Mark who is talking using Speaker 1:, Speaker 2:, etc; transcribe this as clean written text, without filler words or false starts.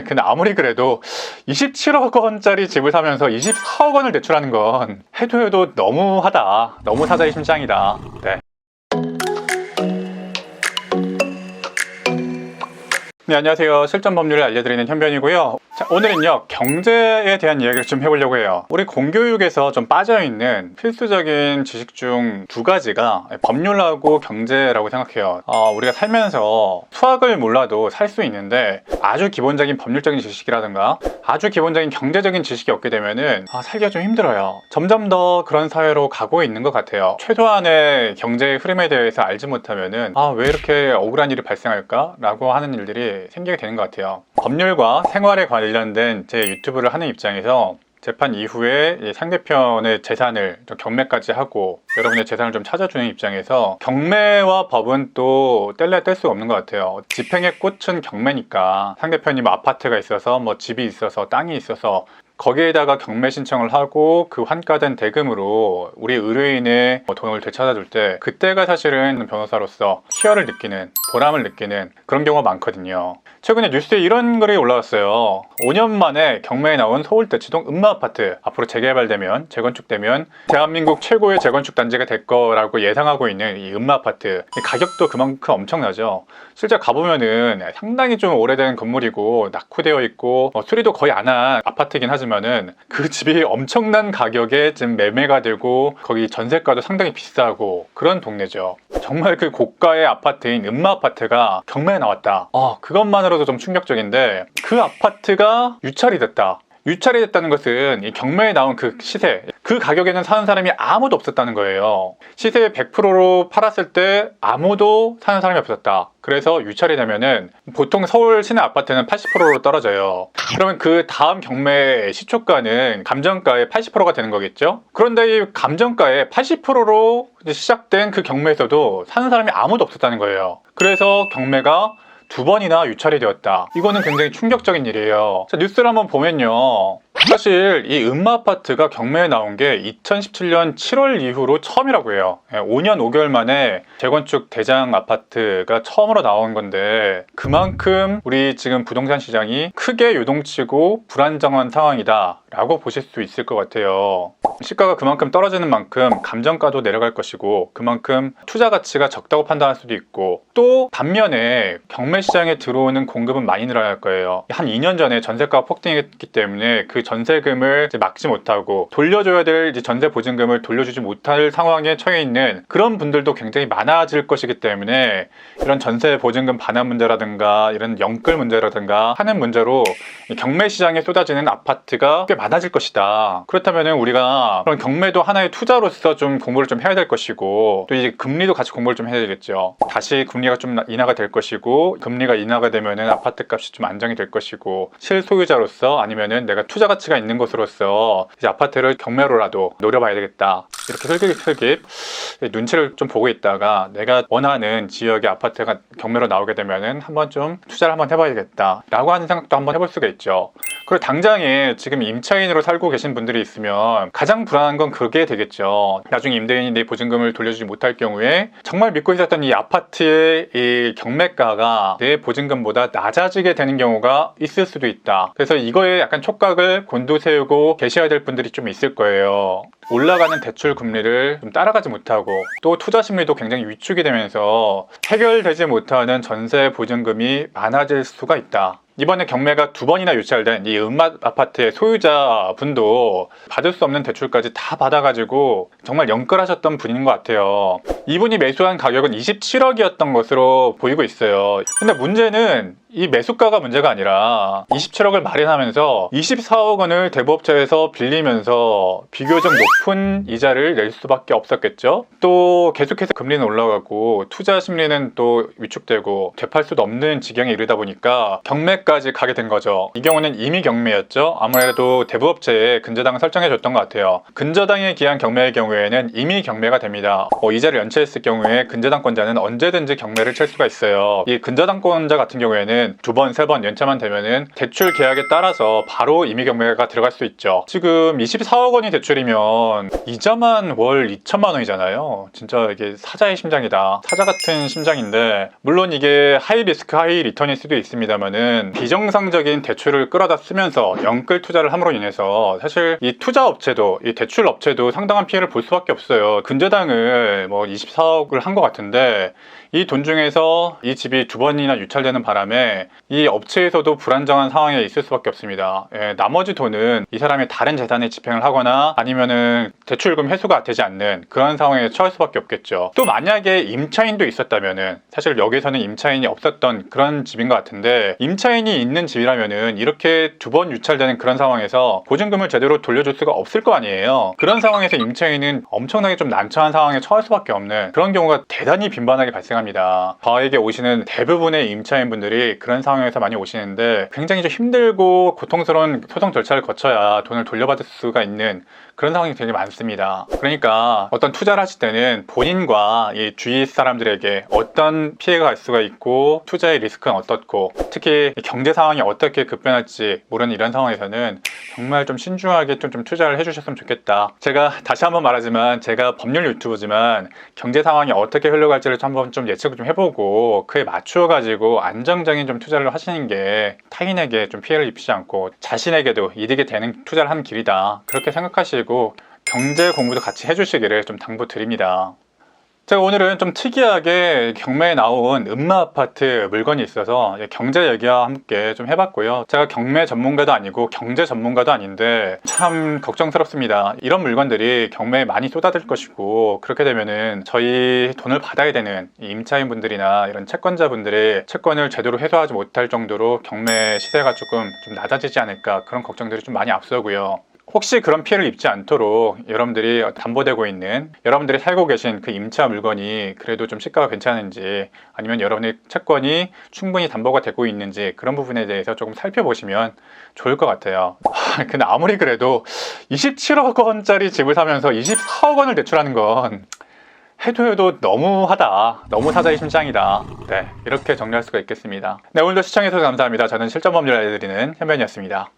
Speaker 1: 근데 아무리 그래도 27억 원짜리 집을 사면서 24억 원을 대출하는 건 해도 너무하다. 너무 사자의 심장이다. 네. 네, 안녕하세요. 실전 법률을 알려드리는 현변이고요. 자, 오늘은요, 경제에 대한 이야기를 좀 해보려고 해요. 우리 공교육에서 좀 빠져있는 필수적인 지식 중 두 가지가 법률하고 경제라고 생각해요. 우리가 살면서 수학을 몰라도 살 수 있는데 아주 기본적인 법률적인 지식이라든가 아주 기본적인 경제적인 지식이 없게 되면은 살기가 좀 힘들어요. 점점 더 그런 사회로 가고 있는 것 같아요. 최소한의 경제의 흐름에 대해서 알지 못하면은 왜 이렇게 억울한 일이 발생할까? 라고 하는 일들이 생기게 되는 것 같아요. 법률과 생활에 관련된 제 유튜브를 하는 입장에서 재판 이후에 상대편의 재산을 좀 경매까지 하고 여러분의 재산을 좀 찾아주는 입장에서 경매와 법은 또 뗄래야 뗄 수가 없는 것 같아요. 집행의 꽃은 경매니까 상대편이 뭐 아파트가 있어서 뭐 집이 있어서 땅이 있어서 거기에다가 경매 신청을 하고 그 환가된 대금으로 우리 의뢰인의 돈을 되찾아줄 때 그때가 사실은 변호사로서 희열을 느끼는, 보람을 느끼는 그런 경우가 많거든요. 최근에 뉴스에 이런 글이 올라왔어요. 5년 만에 경매에 나온 서울대치동 음마아파트 앞으로 재개발되면, 재건축되면 대한민국 최고의 재건축 단지가 될 거라고 예상하고 있는 이 음마아파트, 가격도 그만큼 엄청나죠. 실제 가보면은 상당히 좀 오래된 건물이고 낙후되어 있고 수리도 거의 안 한 아파트이긴 하지만은 그 집이 엄청난 가격에 지금 매매가 되고 거기 전세가도 상당히 비싸고 그런 동네죠. 정말 그 고가의 아파트인 음마아파트가 경매에 나왔다. 그것만으로도 좀 충격적인데 그 아파트가 유찰이 됐다. 유찰이 됐다는 것은 이 경매에 나온 그 시세, 그 가격에는 사는 사람이 아무도 없었다는 거예요. 시세의 100%로 팔았을 때 아무도 사는 사람이 없었다. 그래서 유찰이 되면은 보통 서울 시내 아파트는 80%로 떨어져요. 그러면 그 다음 경매 시초가는 감정가의 80%가 되는 거겠죠? 그런데 이 감정가의 80%로 시작된 그 경매에서도 사는 사람이 아무도 없었다는 거예요. 그래서 경매가 2번이나 유찰이 되었다. 이거는 굉장히 충격적인 일이에요. 자, 뉴스를 한번 보면요. 사실 이 음마아파트가 경매에 나온 게 2017년 7월 이후로 처음이라고 해요. 5년 5개월 만에 재건축 대장 아파트가 처음으로 나온 건데 그만큼 우리 지금 부동산 시장이 크게 요동치고 불안정한 상황이다 라고 보실 수 있을 것 같아요. 시가가 그만큼 떨어지는 만큼 감정가도 내려갈 것이고 그만큼 투자 가치가 적다고 판단할 수도 있고 또 반면에 경매 시장에 들어오는 공급은 많이 늘어날 거예요. 한 2년 전에 전세가가 폭등했기 때문에 그 전세금을 막지 못하고 돌려줘야 될 전세 보증금을 돌려주지 못할 상황에 처해 있는 그런 분들도 굉장히 많아질 것이기 때문에 이런 전세 보증금 반환 문제라든가 이런 영끌 문제라든가 하는 문제로 경매 시장에 쏟아지는 아파트가 꽤 많아질 것이다. 그렇다면 우리가 그런 경매도 하나의 투자로서 좀 공부를 좀 해야 될 것이고 또 이제 금리도 같이 공부를 좀 해야 되겠죠. 다시 금리가 좀 인하가 될 것이고 금리가 인하가 되면은 아파트 값이 좀 안정이 될 것이고 실소유자로서 아니면은 내가 투자 가치가 있는 것으로서 이제 아파트를 경매로라도 노려봐야 되겠다. 이렇게 슬깃슬깃 눈치를 좀 보고 있다가 내가 원하는 지역의 아파트가 경매로 나오게 되면은 한번 좀 투자를 한번 해봐야겠다 라고 하는 생각도 한번 해볼 수가 있죠. 그리고 당장에 지금 임차인으로 살고 계신 분들이 있으면 가장 불안한 건 그게 되겠죠. 나중에 임대인이 내 보증금을 돌려주지 못할 경우에 정말 믿고 있었던 이 아파트의 이 경매가가 내 보증금보다 낮아지게 되는 경우가 있을 수도 있다. 그래서 이거에 약간 촉각을 곤두세우고 계셔야 될 분들이 좀 있을 거예요. 올라가는 대출 금리를 좀 따라가지 못하고 또 투자 심리도 굉장히 위축이 되면서 해결되지 못하는 전세 보증금이 많아질 수가 있다. 이번에 경매가 2번이나 유찰된 이 음마아파트의 소유자분도 받을 수 없는 대출까지 다 받아가지고 정말 영끌하셨던 분인 것 같아요. 이분이 매수한 가격은 27억이었던 것으로 보이고 있어요. 근데 문제는 이 매수가가 문제가 아니라 27억을 마련하면서 24억 원을 대부업체에서 빌리면서 비교적 높은 이자를 낼 수밖에 없었겠죠. 또 계속해서 금리는 올라가고 투자 심리는 또 위축되고 되팔 수도 없는 지경에 이르다 보니까 경매까지 가게 된 거죠. 이 경우는 임의 경매였죠. 아무래도 대부업체에 근저당을 설정해 줬던 것 같아요. 근저당에 기한 경매의 경우에는 임의 경매가 됩니다. 이자를 연체했을 경우에 근저당권자는 언제든지 경매를 칠 수가 있어요. 이 근저당권자 같은 경우에는 경우에는 2번, 3번 연체만 되면은 대출 계약에 따라서 바로 임의경매가 들어갈 수 있죠. 지금 24억 원이 대출이면 이자만 월 2천만 원이잖아요. 진짜 이게 사자의 심장이다. 사자 같은 심장인데, 물론 이게 하이 리스크 하이 리턴일 수도 있습니다만은 비정상적인 대출을 끌어다 쓰면서 영끌 투자를 함으로 인해서 사실 이 투자 업체도, 이 대출 업체도 상당한 피해를 볼 수밖에 없어요. 근저당을 뭐 24억을 한 것 같은데, 이 돈 중에서 이 집이 2번이나 유찰되는 바람에 이 업체에서도 불안정한 상황에 있을 수밖에 없습니다. 나머지 돈은 이 사람이 다른 재산에 집행을 하거나 아니면은 대출금 회수가 되지 않는 그런 상황에 처할 수밖에 없겠죠. 또 만약에 임차인도 있었다면은, 사실 여기서는 임차인이 없었던 그런 집인 것 같은데, 임차인이 있는 집이라면은 이렇게 2번 유찰되는 그런 상황에서 보증금을 제대로 돌려줄 수가 없을 거 아니에요. 그런 상황에서 임차인은 엄청나게 좀 난처한 상황에 처할 수밖에 없는 그런 경우가 대단히 빈번하게 발생합니다. 저에게 오시는 대부분의 임차인분들이 그런 상황에서 많이 오시는데, 굉장히 좀 힘들고 고통스러운 소송 절차를 거쳐야 돈을 돌려받을 수가 있는 그런 상황이 되게 많습니다. 그러니까 어떤 투자를 하실 때는 본인과 이 주위 사람들에게 어떤 피해가 갈 수가 있고 투자의 리스크는 어떻고, 특히 경제 상황이 어떻게 급변할지 모르는 이런 상황에서는 정말 좀 신중하게 좀 투자를 해주셨으면 좋겠다. 제가 다시 한번 말하지만, 제가 법률 유튜브지만 경제 상황이 어떻게 흘러갈지를 한번 좀 예측을 좀 해보고 그에 맞추어 가지고 안정적인 좀 투자를 하시는 게 타인에게 좀 피해를 입히지 않고 자신에게도 이득이 되는 투자를 하는 길이다, 그렇게 생각하시고 경제 공부도 같이 해주시기를 좀 당부드립니다. 제가 오늘은 좀 특이하게 경매에 나온 음마아파트 물건이 있어서 경제 얘기와 함께 좀 해봤고요. 제가 경매 전문가도 아니고 경제 전문가도 아닌데 참 걱정스럽습니다. 이런 물건들이 경매에 많이 쏟아질 것이고, 그렇게 되면은 저희 돈을 받아야 되는 임차인분들이나 이런 채권자분들의 채권을 제대로 회수하지 못할 정도로 경매 시세가 조금 좀 낮아지지 않을까, 그런 걱정들이 좀 많이 앞서고요. 혹시 그런 피해를 입지 않도록 여러분들이 담보되고 있는, 여러분들이 살고 계신 그 임차 물건이 그래도 좀 시가가 괜찮은지, 아니면 여러분의 채권이 충분히 담보가 되고 있는지, 그런 부분에 대해서 조금 살펴보시면 좋을 것 같아요. 근데 아무리 그래도 27억 원짜리 집을 사면서 24억 원을 대출하는 건 해도 너무하다, 너무 사자의 심장이다. 네, 이렇게 정리할 수가 있겠습니다. 네, 오늘도 시청해주셔서 감사합니다. 저는 실전법률 알려드리는 현변이었습니다.